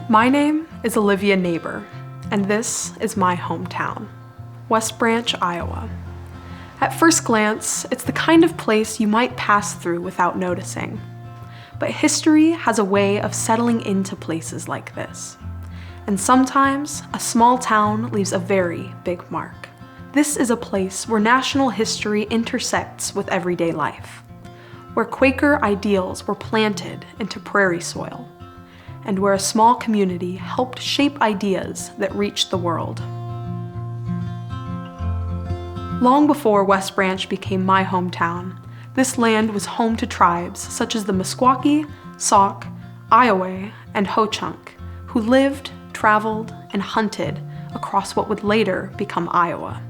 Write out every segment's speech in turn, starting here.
My name is Olivia Naber, and this is my hometown, West Branch, Iowa. At first glance, it's the kind of place you might pass through without noticing. But history has a way of settling into places like this. And sometimes, a small town leaves a very big mark. This is a place where national history intersects with everyday life, where Quaker ideals were planted into prairie soil, and where a small community helped shape ideas that reached the world. Long before West Branch became my hometown, this land was home to tribes such as the Meskwaki, Sauk, Iowa, and Ho-Chunk, who lived, traveled, and hunted across what would later become Iowa.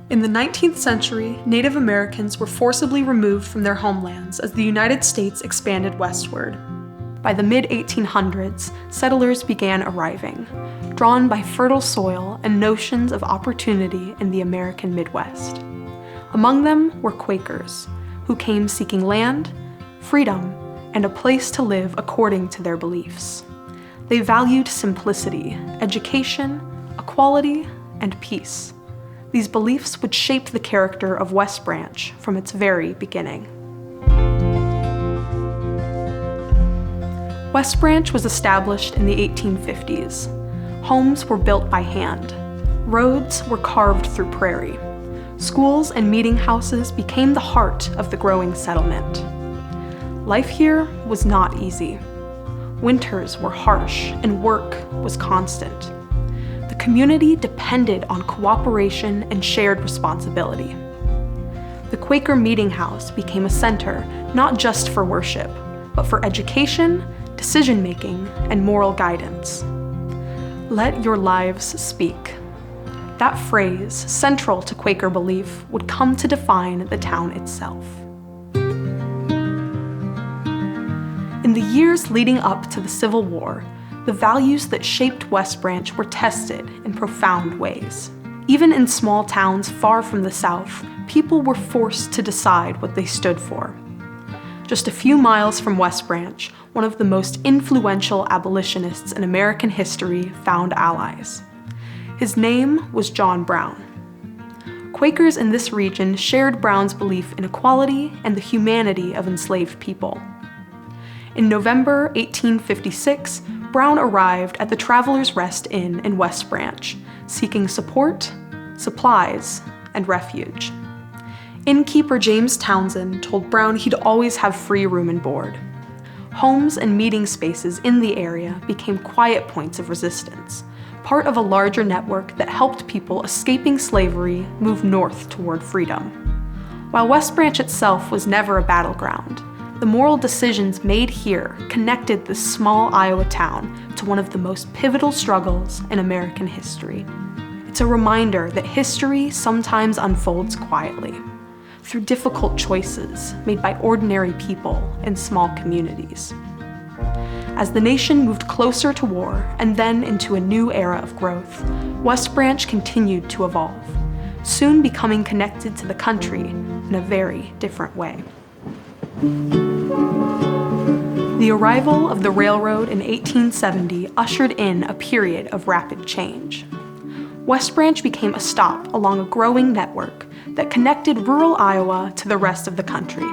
In the 19th century, Native Americans were forcibly removed from their homelands as the United States expanded westward. By the mid-1800s, settlers began arriving, drawn by fertile soil and notions of opportunity in the American Midwest. Among them were Quakers, who came seeking land, freedom, and a place to live according to their beliefs. They valued simplicity, education, equality, and peace. These beliefs would shape the character of West Branch from its very beginning. West Branch was established in the 1850s. Homes were built by hand. Roads were carved through prairie. Schools and meeting houses became the heart of the growing settlement. Life here was not easy. Winters were harsh and work was constant. The community depended on cooperation and shared responsibility. The Quaker Meeting House became a center not just for worship, but for education, decision-making, and moral guidance. Let your lives speak. That phrase, central to Quaker belief, would come to define the town itself. In the years leading up to the Civil War, the values that shaped West Branch were tested in profound ways. Even in small towns far from the South, people were forced to decide what they stood for. Just a few miles from West Branch, one of the most influential abolitionists in American history found allies. His name was John Brown. Quakers in this region shared Brown's belief in equality and the humanity of enslaved people. In November 1856, Brown arrived at the Travelers' Rest Inn in West Branch, seeking support, supplies, and refuge. Innkeeper James Townsend told Brown he'd always have free room and board. Homes and meeting spaces in the area became quiet points of resistance, part of a larger network that helped people escaping slavery move north toward freedom. While West Branch itself was never a battleground, the moral decisions made here connected this small Iowa town to one of the most pivotal struggles in American history. It's a reminder that history sometimes unfolds quietly, through difficult choices made by ordinary people in small communities. As the nation moved closer to war and then into a new era of growth, West Branch continued to evolve, soon becoming connected to the country in a very different way. The arrival of the railroad in 1870 ushered in a period of rapid change. West Branch became a stop along a growing network that connected rural Iowa to the rest of the country.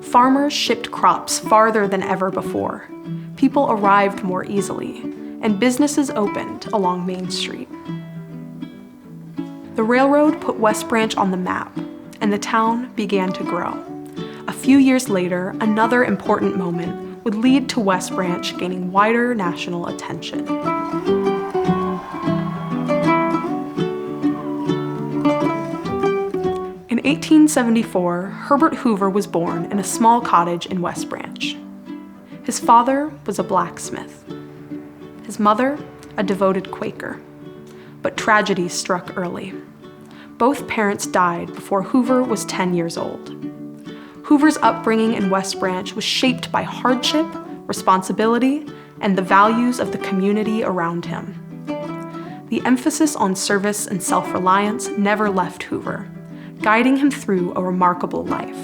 Farmers shipped crops farther than ever before. People arrived more easily, and businesses opened along Main Street. The railroad put West Branch on the map, and the town began to grow. A few years later, another important moment would lead to West Branch gaining wider national attention. In 1874, Herbert Hoover was born in a small cottage in West Branch. His father was a blacksmith. His mother, a devoted Quaker. But tragedy struck early. Both parents died before Hoover was 10 years old. Hoover's upbringing in West Branch was shaped by hardship, responsibility, and the values of the community around him. The emphasis on service and self-reliance never left Hoover, guiding him through a remarkable life,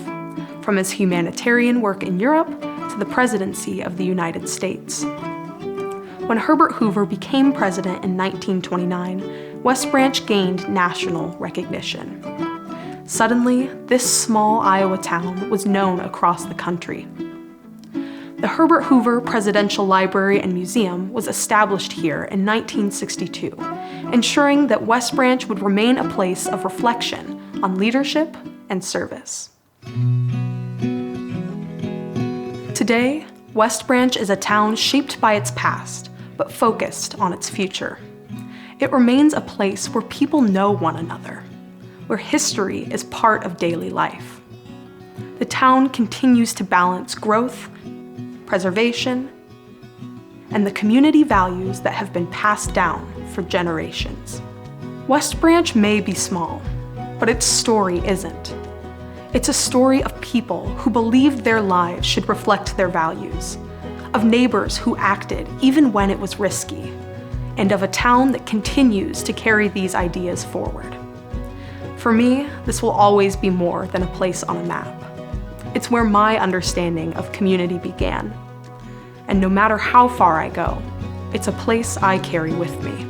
from his humanitarian work in Europe to the presidency of the United States. When Herbert Hoover became president in 1929, West Branch gained national recognition. Suddenly, this small Iowa town was known across the country. The Herbert Hoover Presidential Library and Museum was established here in 1962, ensuring that West Branch would remain a place of reflection on leadership and service. Today, West Branch is a town shaped by its past, but focused on its future. It remains a place where people know one another, where history is part of daily life. The town continues to balance growth, preservation, and the community values that have been passed down for generations. West Branch may be small, but its story isn't. It's a story of people who believed their lives should reflect their values, of neighbors who acted even when it was risky, and of a town that continues to carry these ideas forward. For me, this will always be more than a place on a map. It's where my understanding of community began. And no matter how far I go, it's a place I carry with me.